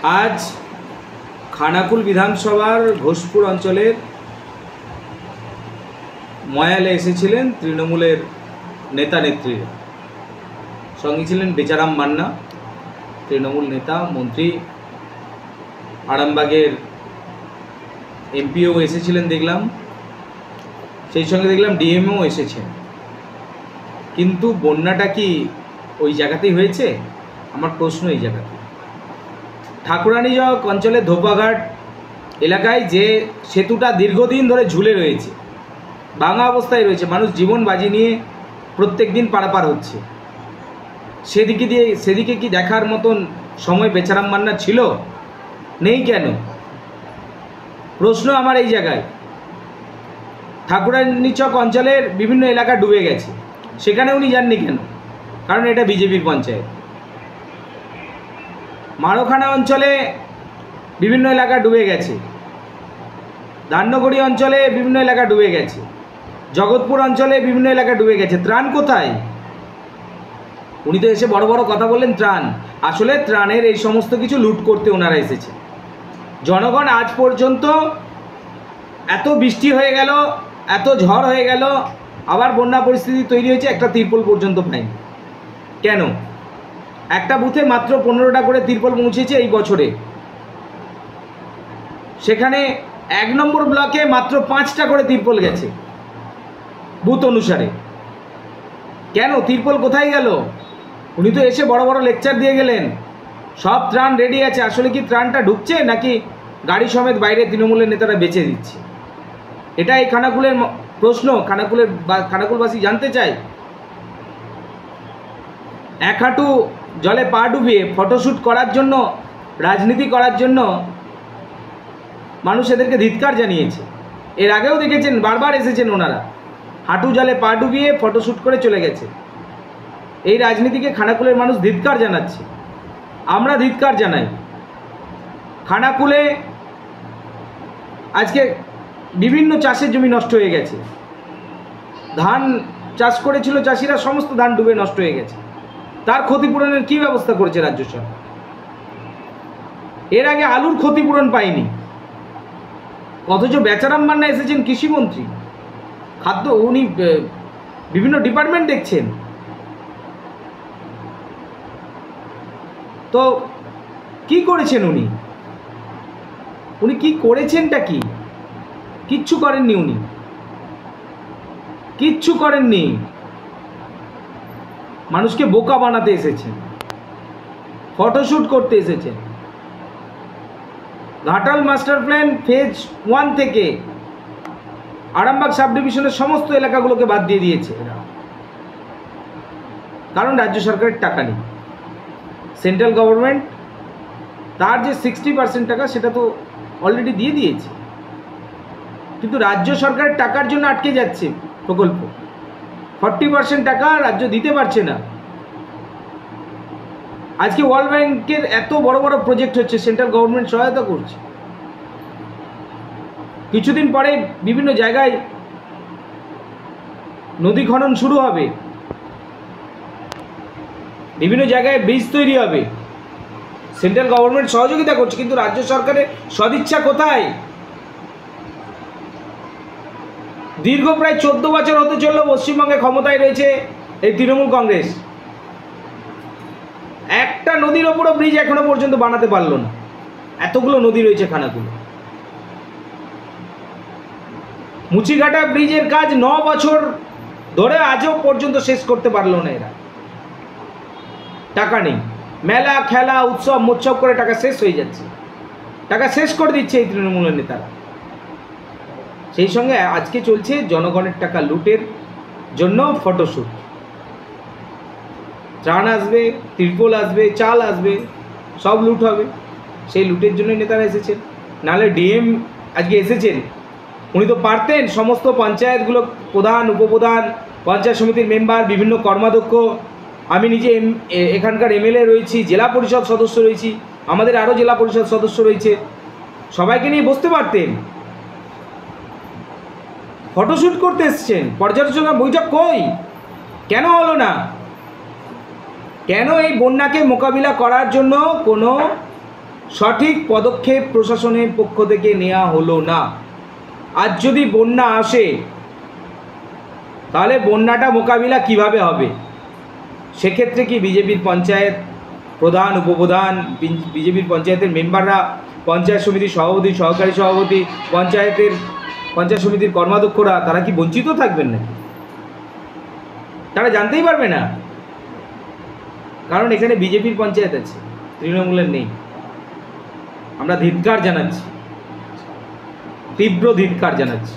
আজ খানাকুল বিধানসভার ঘোষপুর অঞ্চলের ময়ালে এসেছিলেন তৃণমূলের নেতা নেত্রীরা। সঙ্গে ছিলেন বেচারাম মান্না, তৃণমূল নেতা, মন্ত্রী। আরামবাগের এমপিও এসেছিলেন দেখলাম, সেই সঙ্গে দেখলাম ডিএমও এসেছেন। কিন্তু বন্যাটা কি ওই জায়গাতেই হয়েছে? আমার প্রশ্ন এই জায়গাতে। ঠাকুরানীচক অঞ্চলের ধোপাঘাট এলাকায় যে সেতুটা দীর্ঘদিন ধরে ঝুলে রয়েছে, ভাঙা অবস্থায় রয়েছে, মানুষ জীবন বাজি নিয়ে প্রত্যেক দিন পারাপার হচ্ছে, সেদিকে কি দেখার মতন সময় বেচারাম মান্না ছিল? নেই কেন? প্রশ্ন আমার এই জায়গায়। ঠাকুরানীচক অঞ্চলের বিভিন্ন এলাকা ডুবে গেছে, সেখানে উনি যাননি কেন? কারণ এটা বিজেপির পঞ্চায়েত। মারোখানা অঞ্চলে বিভিন্ন এলাকা ডুবে গেছে, ধান্যগড়ি অঞ্চলে বিভিন্ন এলাকা ডুবে গেছে, জগৎপুর অঞ্চলে বিভিন্ন এলাকা ডুবে গেছে। ত্রাণ কোথায়? উনি তো এসে বড় বড় কথা বললেন ত্রাণ। আসলে ত্রাণের এই সমস্ত কিছু লুট করতে ওনারা এসেছে। জনগণ আজ পর্যন্ত এত বৃষ্টি হয়ে গেল, এত ঝড় হয়ে গেল, আবার বন্যা পরিস্থিতি তৈরি হয়েছে, একটা তিরপল পর্যন্ত পায়নি। কেন? একটা বুথে মাত্র 15টা করে তিরপল পৌঁছেছে এই বছরে। সেখানে 1 নম্বর ব্লকে মাত্র 5টা করে তিরপল গেছে বুথ অনুসারে। কেন? তিরপল কোথায় গেল? উনি তো এসে বড় বড় লেকচার দিয়ে গেলেন, সব ত্রাণ রেডি আছে। আসলে কি ত্রাণটা ঢুকছে, নাকি গাড়ি সমেত বাইরে তৃণমূলের নেতারা বেচে দিচ্ছে? এটা এই খানাকুলের প্রশ্ন, খানাকুলবাসী জানতে চায়। এক হাঁটু জলে পা ডুবিয়ে ফটোশ্যুট করার জন্য, রাজনীতি করার জন্য মানুষ এদেরকে ধিক্কার জানিয়েছে। এর আগেও দেখেছেন, বারবার এসেছেন ওনারা, হাঁটু জলে পা ডুবিয়ে ফটোশ্যুট করে চলে গেছে। এই রাজনীতিকে খানাকুলের মানুষ ধিক্কার জানাচ্ছে, আমরা ধিক্কার জানাই। খানাকুলে আজকে বিভিন্ন চাষের জমি নষ্ট হয়ে গেছে, ধান চাষ করেছিল চাষিরা, সমস্ত ধান ডুবে নষ্ট হয়ে গেছে। তার ক্ষতিপূরণের কী ব্যবস্থা করেছে রাজ্য সরকার? এর আগে আলুর ক্ষতিপূরণ পায়নি, অথচ বেচারাম মান্না এসেছেন কৃষিমন্ত্রী, খাদ্য, উনি বিভিন্ন ডিপার্টমেন্ট দেখছেন। তো কি করেছেন উনি? উনি কি করেছেনটা কি? কিচ্ছু করেননি উনি, কিচ্ছু করেননি। মানুষকে বোকা বানাতে এসেছেন, ফটোশ্যুট করতে এসেছেন। ঘাটাল মাস্টার প্ল্যান ফেজ 1 থেকে আরামবাগ সাব ডিভিশনের সমস্ত এলাকাগুলোকে বাদ দিয়ে দিয়েছে এরা, কারণ রাজ্য সরকারের টাকা নেই। সেন্ট্রাল গভর্নমেন্ট তার যে 60% টাকা সেটা তো অলরেডি দিয়ে দিয়েছে, কিন্তু রাজ্য সরকারের টাকার জন্য আটকে যাচ্ছে প্রকল্প। 40% টাকা রাজ্য দিতে পারছে না। আজকে ওয়ার্ল্ড ব্যাংকের এত বড় বড় প্রজেক্ট হচ্ছে, সেন্ট্রাল গভর্নমেন্ট সহায়তা করছে। কিছুদিন পরে বিভিন্ন জায়গায় নদী খনন শুরু হবে, বিভিন্ন জায়গায় ব্রিজ তৈরি হবে। সেন্ট্রাল গভর্নমেন্ট সহযোগিতা করছে, কিন্তু রাজ্য সরকারের সদিচ্ছা কোথায়? দীর্ঘ প্রায় 14 বছর হতে চলল পশ্চিমবঙ্গে ক্ষমতায় রয়েছে এই তৃণমূল কংগ্রেস। একটা নদীর ওপরও ব্রিজ এখনো পর্যন্ত বানাতে পারল না। এতগুলো নদী রয়েছে খানাকুলে। মুচিঘাটা ব্রিজের কাজ 9 বছর ধরে আজও পর্যন্ত শেষ করতে পারলো না এরা। টাকা নেই, মেলা খেলা উৎসব মোৎসব করে টাকা শেষ হয়ে যাচ্ছে, টাকা শেষ করে দিচ্ছে এই তৃণমূলের নেতারা। সেই সঙ্গে আজকে চলছে জনগণের টাকা লুটের জন্য ফটোশ্যুট। ত্রাণ আসবে, তিরপল আসবে, চাল আসবে, সব লুট হবে। সেই লুটের জন্যই নেতারা এসেছেন। নাহলে ডিএম আজকে এসেছেন, উনি তো পারতেন সমস্ত পঞ্চায়েতগুলো, প্রধান, উপপ্রধান, পঞ্চায়েত সমিতির মেম্বার, বিভিন্ন কর্মাধ্যক্ষ, আমি নিজে এখানকার এমএলএ রয়েছি, জেলা পরিষদ সদস্য রয়েছি, আমাদের আরও জেলা পরিষদ সদস্য রয়েছে, সবাইকে নিয়ে বসতে পারতেন। ফটোশ্যুট করতে এসছেন, পর্যালোচনা বৈঠক কই? কেন হলো না? কেন এই বন্যাকে মোকাবিলা করার জন্য কোনো সঠিক পদক্ষেপ প্রশাসনের পক্ষ থেকে নেওয়া হলো না। আজ যদি বন্যা আসে তাহলে বন্যাটা মোকাবিলা কিভাবে হবে? সেক্ষেত্রে কি বিজেপির পঞ্চায়েত প্রধান, উপপ্রধান, বিজেপির পঞ্চায়েতের মেম্বাররা, পঞ্চায়েত সমিতির সভাপতি, সহকারী সভাপতি, পঞ্চায়েত সমিতির কর্মাধ্যক্ষরা তারা কি বঞ্চিত থাকবেন না? তারা জানতেই পারবে না, কারণ এখানে বিজেপির পঞ্চায়েত আছে, তৃণমূলের নেই। আমরা ধিক্কার জানাচ্ছি, তীব্র ধিক্কার জানাচ্ছি।